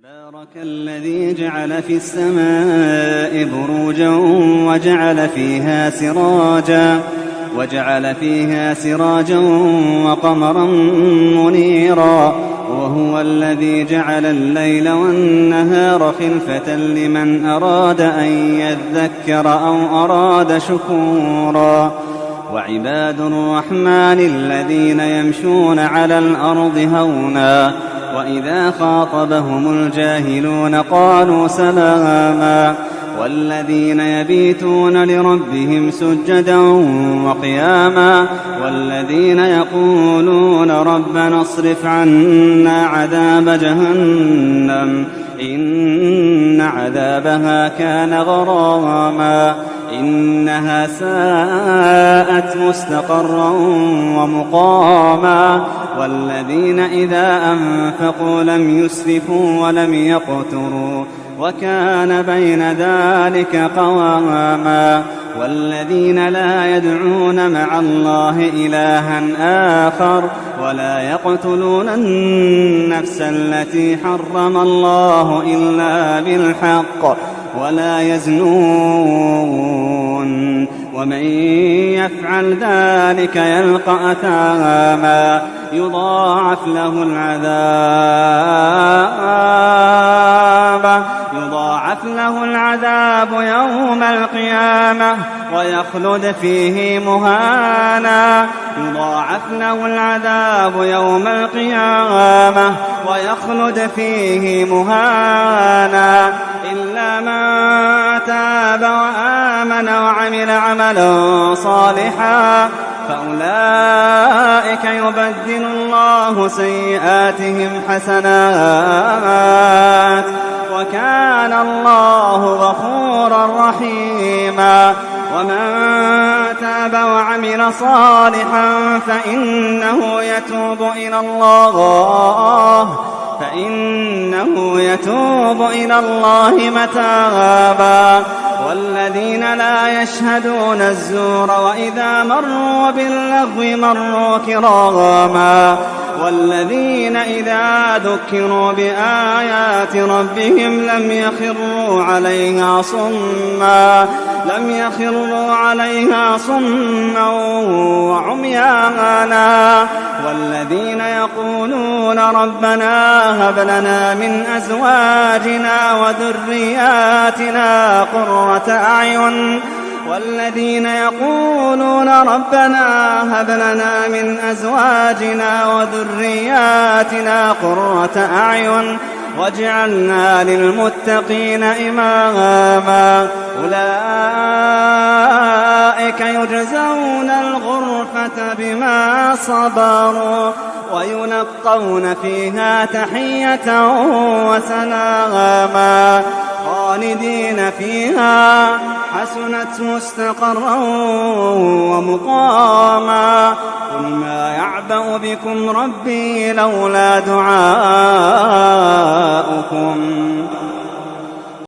تبارك الذي جعل في السماء بروجا وجعل فيها سراجا وقمرا منيرا وهو الذي جعل الليل والنهار خلفة لمن أراد أن يذكر أو أراد شكورا وعباد الرحمن الذين يمشون على الأرض هونا وإذا خاطبهم الجاهلون قالوا سلاما والذين يبيتون لربهم سجدا وقياما والذين يقولون ربنا اصرف عنا عذاب جهنم إن عذابها كان غراما إنها ساءت مستقرا ومقاما والذين إذا أنفقوا لم يسرفوا ولم يقتروا وكان بين ذلك قواما والذين لا يدعون مع الله إلها آخر ولا يقتلون النفس التي حرم الله إلا بالحق ولا يزنون ومن يفعل ذلك يلقى أثاما يضاعف له العذاب يوم القيامة ويخلد فيه مهانا إلا من تاب وآمن وعمل عملا صالحا فأولئك يبدل الله سيئاتهم حسنات وكان الله غفورا رحيما ومن تاب وعمل صالحا فإنه يتوب إلى الله متابا والذين لا يشهدون الزور وإذا مروا باللغو مروا كراما والذين إذا ذكروا بآيات ربهم لم يخروا عليها صما وعميانا والذين يقولون ربنا هب لنا من أزواجنا وذرياتنا قرة أعين واجعلنا للمتقين إماما أولئك يجزون الغرفة بما صبروا ويلقون فيها تحية وسلاما خالدين فيها حسنت مستقرا ومقاما قل ما يعبأ بكم ربي لولا دعاؤكم